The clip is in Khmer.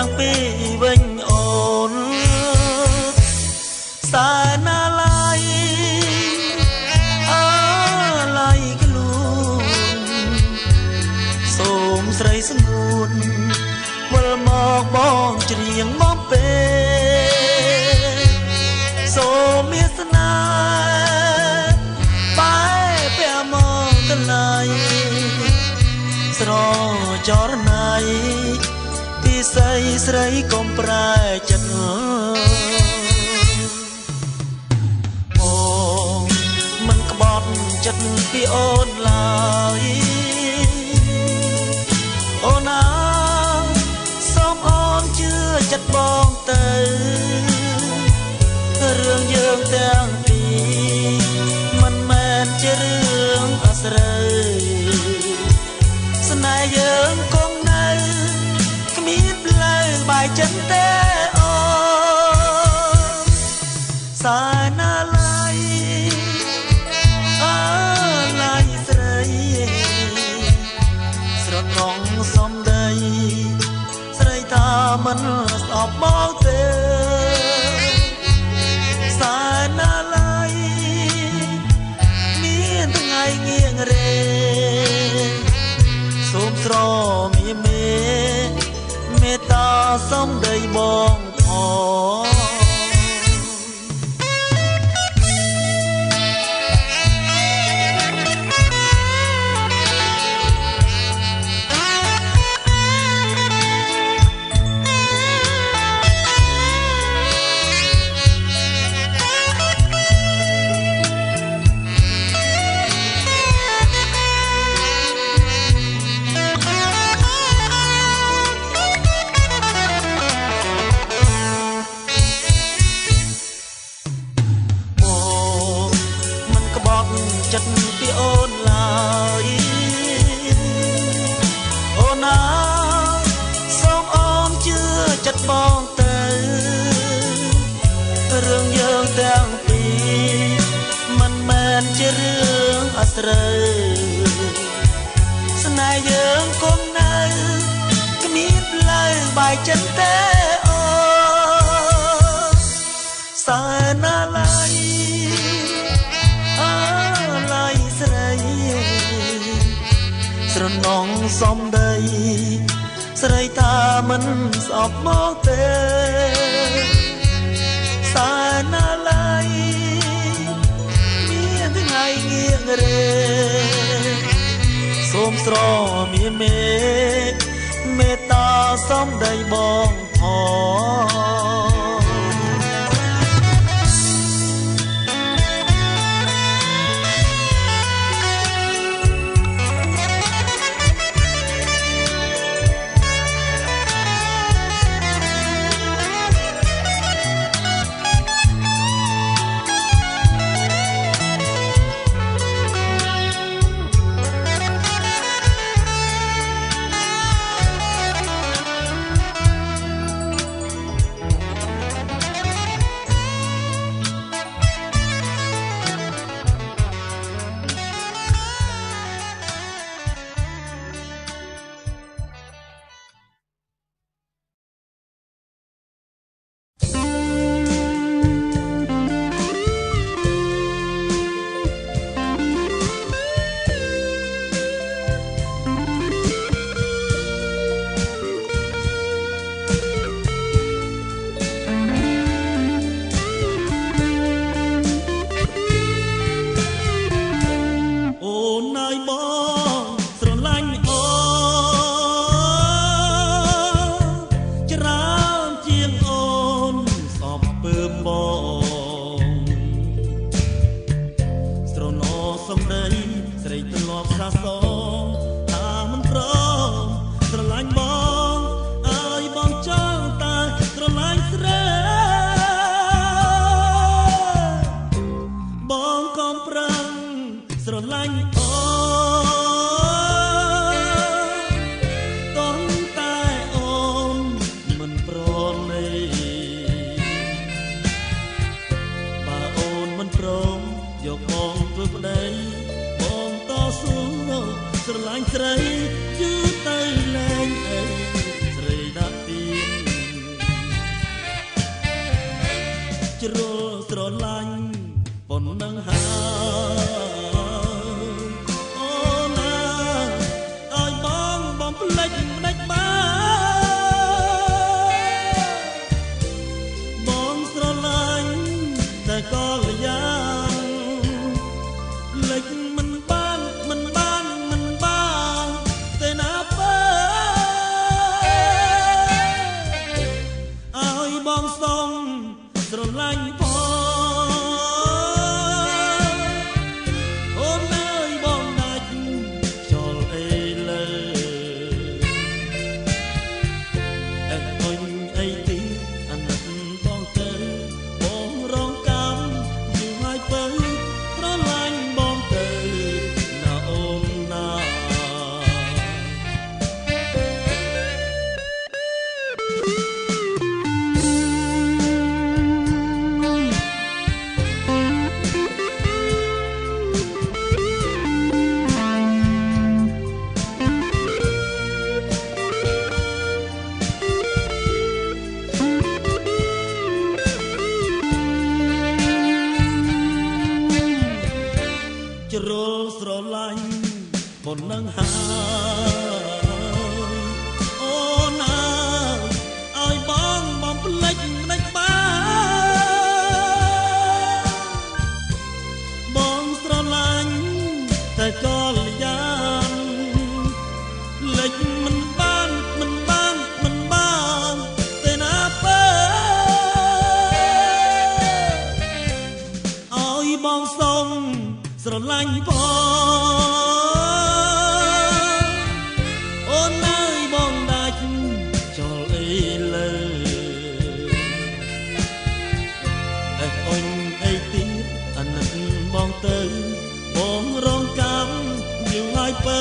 ទាំងពីរវិញអូនสายนาลายลายกลูนសូមស្រីស្ងួនវិលមកបងច្រៀងមកពេលសូមមានស្នេហ៍បែពាក់មកកន្លែងស្រចរណៃពីស្រីស្រីកុំប្រែចិត្តចិត្តពីអូនឡើយអូនណាសូមអូនជឿចិត្តបងទៅរឿងយើងទាំងពីរមិនមែនជារឿងអាស្រូវស្នេហ៍យើងគង់នៅគ្មានផ្លូវបែកចិត្តទេអូនសាណាសំដីស្រីថាមិនស្អប់មកទេសាណាឡៃមានថ្ងៃងៀងរេសូមស្រមីមេត្តាសំដីបងផងចិត្តពីអូនឡើយអូនណាសូមអូនជឿចិត្តបងទៅរឿងយើងទាំងពីរមិនមែនជារឿងអាស្រូវស្នេហ៍យើងគង់នៅគ្មានផ្លូវបែកចិត្តទេអូសាណាឡៃស្រណងសំដីស្រីថាមិនស្អប់មកទេសាណាឡៃមានថ្ងៃងៀងរេសូមស្រមីមេត្តាសំដីបងផងស្រឡាញ់ស្រីយឺទៅលែងអីស្រីដាក់ទៀន ជ្រុលស្រឡាញ់ប៉ុណ្ណឹងហើយអូណាឲ្យបងភ្លេចមិនដេចបានបងស្រឡាញ់តែក៏ល្យ៉ាងលេចមិនបានទេណាបើឲ្យបងសុំស្រឡាញ់អូនអើយបងដាច់ចោលអីលើអើអញអីទីអាណិតបងទៅបងរងកម្មយូរហើយទៅស្រឡាញ់បងទៅណាអូនណាជ្រុលស្រឡាញ់ប៉ុណ្ណឹងហើយអូណាឲ្យបងភ្លេចមិនដេចបានបងស្រឡាញ់តែក៏ល្យ៉ាងលេចមិនបានទេណាបើឲ្យបងសុំស្រឡាញ់អូនអើយបងដាច់ចោលអីលើអើអញអីទៀតអាណិតបងទៅបងរងកម្មយូរហើយបើ